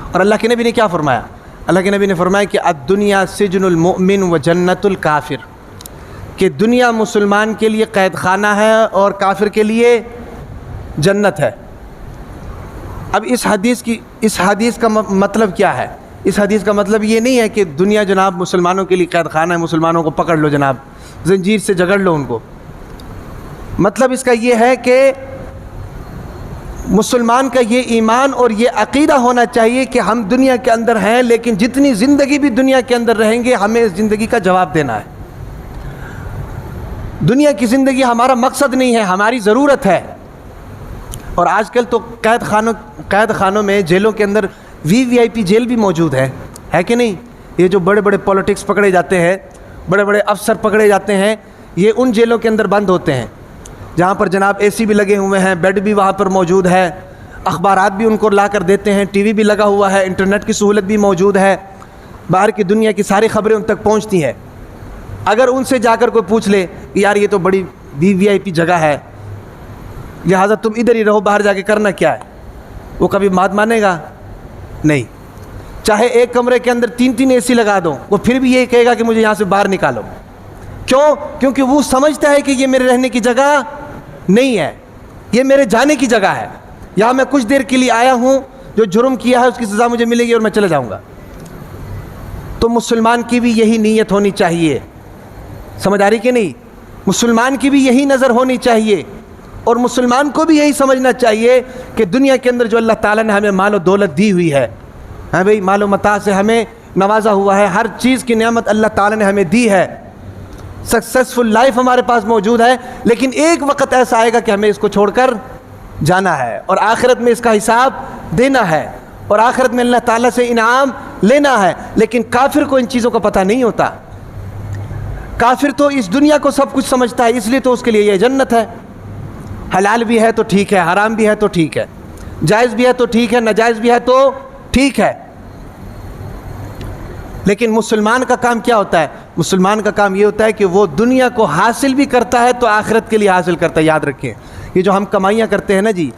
और अल्लाह के नबी ने क्या फरमाया? अल्लाह के नबी ने फरमाया कि अद्दुनिया सिजनुल मुमिन व जन्नतुल काफिर, कि दुनिया मुसलमान के लिए कैद खाना है और काफिर के लिए जन्नत है। अब इस हदीस का मतलब क्या है? इस हदीस का मतलब ये नहीं है कि दुनिया जनाब मुसलमानों के लिए कैद खाना है, मुसलमानों को पकड़ लो जनाब, जंजीर से जकड़ लो उनको। मतलब इसका ये है कि मुसलमान का ये ईमान और ये अक़ीदा होना चाहिए कि हम दुनिया के अंदर हैं, लेकिन जितनी ज़िंदगी भी दुनिया के अंदर रहेंगे हमें इस ज़िंदगी का जवाब देना है। दुनिया की ज़िंदगी हमारा मकसद नहीं है, हमारी ज़रूरत है। और आजकल तो कैद खानों में, जेलों के अंदर वीवीआईपी जेल भी मौजूद है कि नहीं? ये जो बड़े बड़े पॉलिटिक्स पकड़े जाते हैं, बड़े बड़े अफसर पकड़े जाते हैं, ये उन जेलों के अंदर बंद होते हैं जहाँ पर जनाब एसी भी लगे हुए हैं, बेड भी वहाँ पर मौजूद है, अखबारात भी उनको ला कर देते हैं, टीवी भी लगा हुआ है, इंटरनेट की सहूलत भी मौजूद है, बाहर की दुनिया की सारी खबरें उन तक पहुँचती हैं। अगर उनसे जाकर कोई पूछ ले कि यार ये तो बड़ी वीवीआईपी जगह है, लिहाजा तुम इधर ही रहो, बाहर जाके करना क्या है, वो कभी बात मानेगा नहीं। चाहे एक कमरे के अंदर 3-3 एसी लगा दो, वो फिर भी यही कहेगा कि मुझे यहाँ से बाहर निकालो। क्यों? क्योंकि वो समझता है कि ये मेरे रहने की जगह नहीं है, ये मेरे जाने की जगह है। यहाँ मैं कुछ देर के लिए आया हूँ, जो जुर्म किया है उसकी सज़ा मुझे मिलेगी और मैं चला जाऊँगा। तो मुसलमान की भी यही नीयत होनी चाहिए, समझ आ रही कि नहीं? मुसलमान की भी यही नज़र होनी चाहिए और मुसलमान को भी यही समझना चाहिए कि दुनिया के अंदर जो अल्लाह ताला ने हमें माल और दौलत दी हुई है, हाँ भाई, माल और मता से हमें नवाजा हुआ है, हर चीज़ की नेमत अल्लाह ताला ने हमें दी है, सक्सेसफुल लाइफ हमारे पास मौजूद है। लेकिन एक वक्त ऐसा आएगा कि हमें इसको छोड़कर जाना है और आखिरत में इसका हिसाब देना है और आखिरत में अल्लाह ताला से इनाम लेना है। लेकिन काफिर को इन चीज़ों का पता नहीं होता। काफिर तो इस दुनिया को सब कुछ समझता है, इसलिए तो उसके लिए ये जन्नत है। हलाल भी है तो ठीक है, हराम भी है तो ठीक है, जायज़ भी है तो ठीक है, नाजायज़ भी है तो ठीक है। लेकिन मुसलमान का काम क्या होता है? मुसलमान का काम ये होता है कि वो दुनिया को हासिल भी करता है तो आखिरत के लिए हासिल करता है। याद रखें, ये जो हम कमाइयाँ करते हैं ना जी,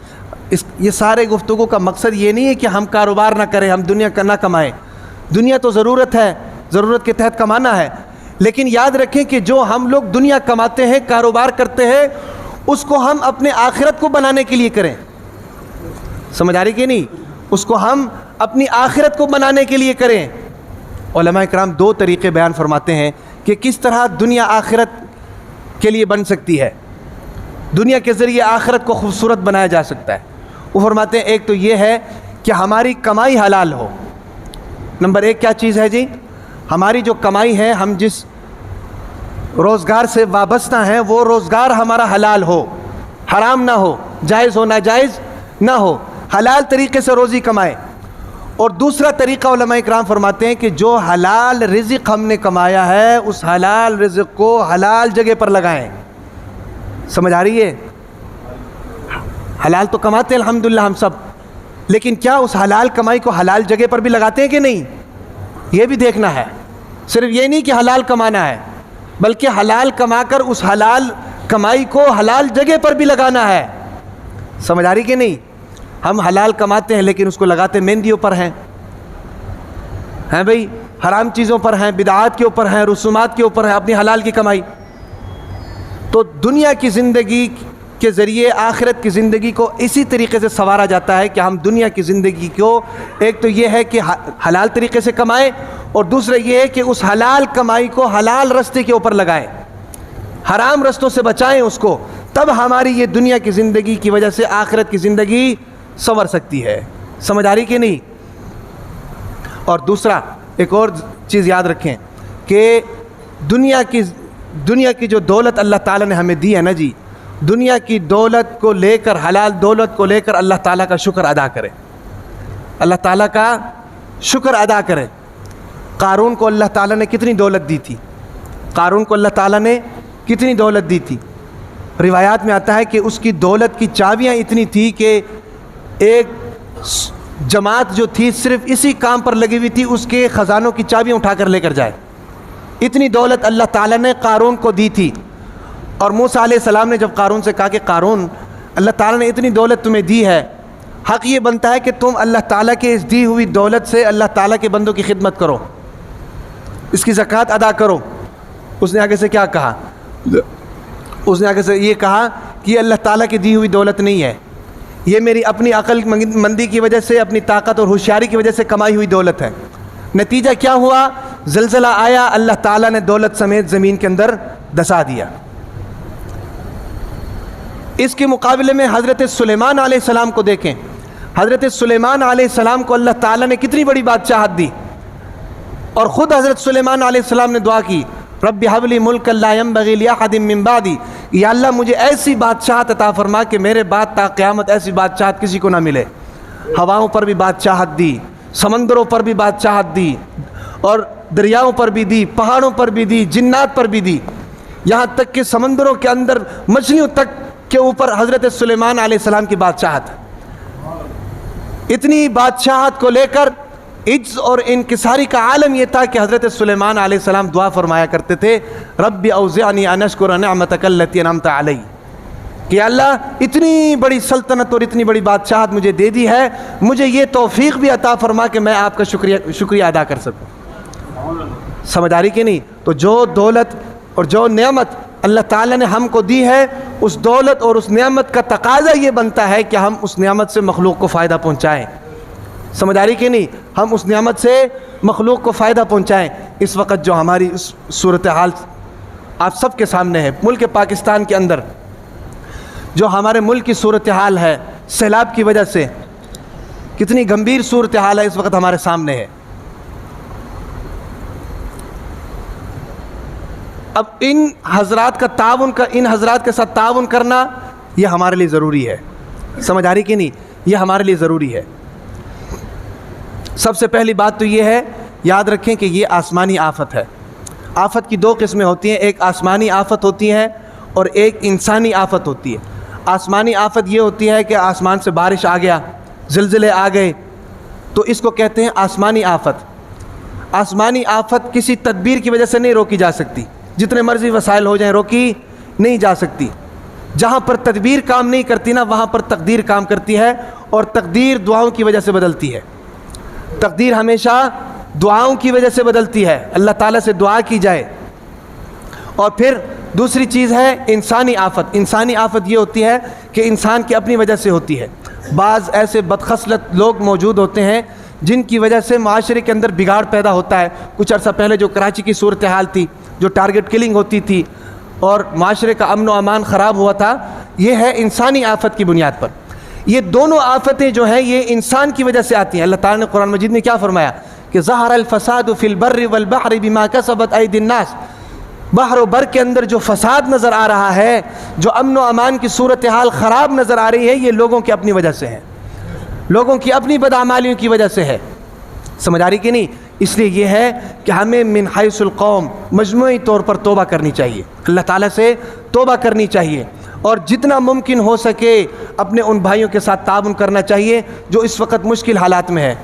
ये सारे गुफ्तगू का मकसद ये नहीं है कि हम कारोबार ना करें, हम दुनिया का ना कमाएं। दुनिया तो ज़रूरत है, ज़रूरत के तहत कमाना है, लेकिन याद रखें कि जो हम लोग दुनिया कमाते हैं, कारोबार करते हैं, उसको हम अपने आखिरत को बनाने के लिए करें। समझ आ रही कि नहीं? उसको हम अपनी आखिरत को बनाने के लिए करें। उलमा इकराम 2 तरीक़े बयान फरमाते हैं कि किस तरह दुनिया आखिरत के लिए बन सकती है, दुनिया के ज़रिए आखिरत को खूबसूरत बनाया जा सकता है। वो फरमाते हैं, एक तो ये है कि हमारी कमाई हलाल हो। नंबर 1 क्या चीज़ है जी? हमारी जो कमाई है, हम जिस रोज़गार से वाबस्ता हैं, वो रोज़गार हमारा हलाल हो, हराम ना हो, जायज़ हो, नाजायज़ ना हो, हलाल तरीक़े से रोज़ी कमाए। और दूसरा तरीक़ा उलमा इकराम फरमाते हैं कि जो हलाल रिज़्क़ हमने कमाया है, उस हलाल रिज़्क़ को हलाल जगह पर लगाएं। समझ आ रही है? हलाल तो कमाते हैं अल्हम्दुलिल्लाह हम सब, लेकिन क्या उस हलाल कमाई को हलाल जगह पर भी लगाते हैं कि नहीं? ये भी देखना है। सिर्फ ये नहीं कि हलाल कमाना है, बल्कि हलाल कमाकर उस हलाल कमाई को हलाल जगह पर भी लगाना है। समझ आ रही कि नहीं? हम हलाल कमाते हैं लेकिन उसको लगाते मेहंदियों पर हैं भाई, हराम चीज़ों पर हैं, बिदआत के ऊपर हैं, रसूमात के ऊपर है अपनी हलाल की कमाई। तो दुनिया की ज़िंदगी के ज़रिए आखिरत की ज़िंदगी को इसी तरीके से संवारा जाता है कि हम दुनिया की ज़िंदगी को, एक तो ये है कि हलाल तरीके से कमाएं, और दूसरा ये है कि उस हलाल कमाई को हलाल रास्ते के ऊपर लगाएं, हराम रास्तों से बचाएं उसको। तब हमारी ये दुनिया की ज़िंदगी की वजह से आखिरत की ज़िंदगी संवर सकती है। समझ आ रही कि नहीं? और दूसरा एक और चीज़ याद रखें कि दुनिया की जो दौलत अल्लाह ताला ने हमें दी है ना जी, दुनिया की दौलत को लेकर, हलाल दौलत को लेकर अल्लाह ताला का शुक्र अदा करें, अल्लाह ताला का शुक्र अदा करें। कारून को अल्लाह ताला ने कितनी दौलत दी थी? कारून को अल्लाह ताला ने कितनी दौलत दी थी? रिवायात में आता है कि उसकी दौलत की चाबियाँ इतनी थी कि एक जमात जो थी सिर्फ इसी काम पर लगी हुई थी, उसके ख़जानों की चाबियाँ उठा कर लेकर जाए। इतनी दौलत अल्लाह ताला ने कारून को दी थी। और मूसा अलैहिस्सलाम ने जब कारून से कहा कि कारून, अल्लाह ताला ने इतनी दौलत तुम्हें दी है हक़ ये बनता है कि तुम अल्लाह ताला के इस दी हुई दौलत से अल्लाह ताला के बंदों की खिदमत करो, इसकी ज़कात अदा करो। उसने आगे से क्या कहा? उसने आगे से ये कहा कि अल्लाह ताला की दी हुई दौलत नहीं है, ये मेरी अपनी अक्लमंदी की वजह से, अपनी ताकत और होशियारी की वजह से कमाई हुई दौलत है। नतीजा क्या हुआ? ज़लज़ला आया, अल्लाह ताला ने दौलत समेत ज़मीन के अंदर धंसा दिया। इसके मुकाबले में हज़रत सुलेमान अलैहिस्सलाम को देखें। हज़रत सुलेमान अलैहिस्सलाम को अल्लाह ताला ने कितनी बड़ी बादशाहत दी, और ख़ुद हज़रत सुलेमान अलैहिस्सलाम ने दुआ की, रब्बि हबली मुल्कन ला यंबग़ी लिअहदिन मिन बादी, या अल्लाह मुझे ऐसी बादशाहत अता फरमा कि मेरे बाद ता क़यामत ऐसी बादशाहत किसी को ना मिले। हवाओं पर भी बादशाहत दी, समंदरों पर भी बादशाहत दी, और दरियाओं पर भी दी, पहाड़ों पर भी दी, जिन्नात पर भी दी, यहाँ तक कि समंदरों के अंदर मछलियों तक के ऊपर हज़रत सुलेमान अलैहिस्सलाम की बादशाहत। इतनी बादशाहत को लेकर इज्ज़ और इनकिसारी का आलम यह था कि हज़रत सुलेमान अलैहिस्सलाम दुआ फरमाया करते थे, रब्बि औज़िअनी अन अश्कुरा निअमतक अल्लती अनअमत अलैहि, कि अल्लाह इतनी बड़ी सल्तनत और इतनी बड़ी बादशाहत मुझे दे दी है, मुझे ये तौफीक भी अता फरमा कि मैं आपका शुक्रिया अदा कर सकूँ। समझ आ रही कि नहीं? तो जो दौलत और जो नेमत अल्लाह ताला ने हमको दी है, उस दौलत और उस नेमत का तकाज़ा ये बनता है कि हम उस नेमत से मखलूक को फ़ायदा पहुँचाएँ। समझ आ रही कि नहीं? हम उस नेमत से मखलूक को फ़ायदा पहुँचाएँ। इस वक्त जो हमारी सूरत हाल आप सब के सामने है, मुल्क पाकिस्तान के अंदर जो हमारे मुल्क की सूरत हाल है, सैलाब की वजह से कितनी गंभीर सूरत हाल है, इस वक्त हमारे सामने है। अब इन हजरात के साथ ताउन करना ये हमारे लिए ज़रूरी है। समझ आ रही कि नहीं? ये हमारे लिए ज़रूरी है। सबसे पहली बात तो ये है, याद रखें कि ये आसमानी आफत है। आफत की दो किस्में होती हैं, एक आसमानी आफत होती है और एक इंसानी आफत होती है। आसमानी आफत ये होती है कि आसमान से बारिश आ गया, ज़िलज़िले आ गए, तो इसको कहते हैं आसमानी आफत। आसमानी आफत किसी तदबीर की वजह से नहीं रोकी जा सकती, जितने मर्जी वसाइल हो जाएं रोकी नहीं जा सकती। जहाँ पर तदबीर काम नहीं करती ना, वहाँ पर तकदीर काम करती है, और तकदीर दुआओं की वजह से बदलती है। तकदीर हमेशा दुआओं की वजह से बदलती है, अल्लाह ताला से दुआ की जाए। और फिर दूसरी चीज़ है इंसानी आफत। इंसानी आफत ये होती है कि इंसान की अपनी वजह से होती है। बाज़ ऐसे बदखसलत लोग मौजूद होते हैं जिनकी वजह से माशरे के अंदर बिगाड़ पैदा होता है। कुछ अर्सा पहले जो कराची की सूरत हाल थी, जो टारगेट किलिंग होती थी और माशरे का अमन व अमान ख़राब हुआ था, ये है इंसानी आफत की बुनियाद पर। ये दोनों आफतें जो हैं ये इंसान की वजह से आती हैं। अल्लाह ताला ने कुरान मजीद में क्या फरमाया कि ज़हरल फ़सादु फ़िल बर्रि वल बहरि बिमा कसबत ऐदिन नास। बहर व बर के अंदर जो फ़साद नज़र आ रहा है, जो अमन व अमान की सूरत हाल ख़राब नज़र आ रही है, ये लोगों की अपनी वजह से है, लोगों की अपनी बदआमालियों की वजह से है। समझ आ रही कि नहीं? इसलिए ये है कि हमें मिन हैसुल कौम मजमूई तौर पर तौबा करनी चाहिए, अल्लाह ताला से तौबा करनी चाहिए, और जितना मुमकिन हो सके अपने उन भाइयों के साथ ताउन करना चाहिए जो इस वक्त मुश्किल हालात में है,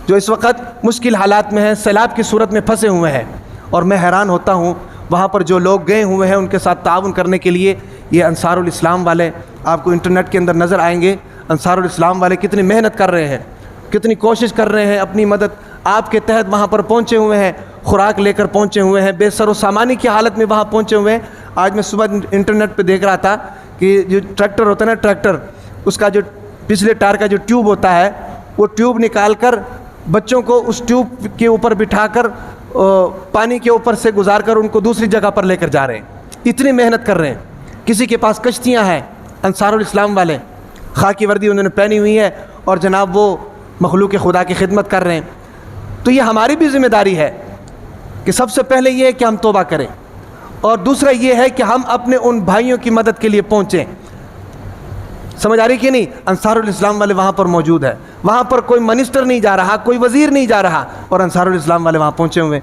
जो इस वक्त मुश्किल हालात में है, सैलाब की सूरत में फंसे हुए हैं। और मैं हैरान होता हूँ वहाँ पर जो लोग गए हुए हैं उनके साथ ताउन करने के लिए। ये अंसारुल इस्लाम वाले आपको इंटरनेट के अंदर नज़र आएंगे। अंसारुल इस्लाम वाले कितनी मेहनत कर रहे हैं, कितनी कोशिश कर रहे हैं, अपनी मदद आपके तहत वहाँ पर पहुँचे हुए हैं, खुराक लेकर पहुँचे हुए हैं, बेसरो सामानी की हालत में वहाँ पहुँचे हुए हैं। आज मैं सुबह इंटरनेट पे देख रहा था कि जो ट्रैक्टर होता है ना, ट्रैक्टर उसका जो पिछले टायर का जो ट्यूब होता है, वो ट्यूब निकाल कर बच्चों को उस ट्यूब के ऊपर बिठाकर पानी के ऊपर से गुजार कर उनको दूसरी जगह पर लेकर जा रहे हैं। इतनी मेहनत कर रहे हैं। किसी के पास कश्तियाँ हैं, अंसारुल इस्लाम वाले खाकी वर्दी उन्होंने पहनी हुई है और जनाब वो मखलूक खुदा की खिदमत कर रहे हैं। तो ये हमारी भी ज़िम्मेदारी है कि सबसे पहले ये है कि हम तौबा करें, और दूसरा ये है कि हम अपने उन भाइयों की मदद के लिए पहुँचें। समझ आ रही कि नहीं? अंसारुल इस्लाम वाले वहाँ पर मौजूद है, वहाँ पर कोई मिनिस्टर नहीं जा रहा, कोई वज़ीर नहीं जा रहा, और अंसारुल इस्लाम वाले वहाँ पहुँचे हुए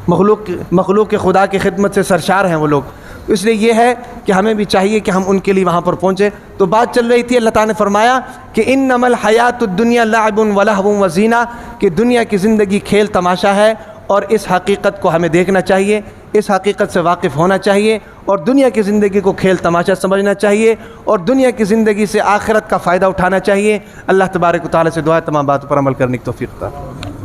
मखलूक के खुदा की खिदमत से सरशार हैं वो लोग। इसलिए ये है कि हमें भी चाहिए कि हम उनके लिए वहाँ पर पहुँचें। तो बात चल रही थी, अल्लाह ताला ने फरमाया कि इन्नमल हयातुद दुनिया लअबुन व लहवुन व ज़ीना, कि दुनिया की ज़िंदगी खेल तमाशा है, और इस हकीकत को हमें देखना चाहिए, इस हकीकत से वाकिफ़ होना चाहिए और दुनिया की ज़िंदगी को खेल तमाशा समझना चाहिए और दुनिया की ज़िंदगी से आखिरत का फ़ायदा उठाना चाहिए। अल्लाह तबारक व तआला से दुआ है तमाम बातों पर अमल करने की तौफीक अता।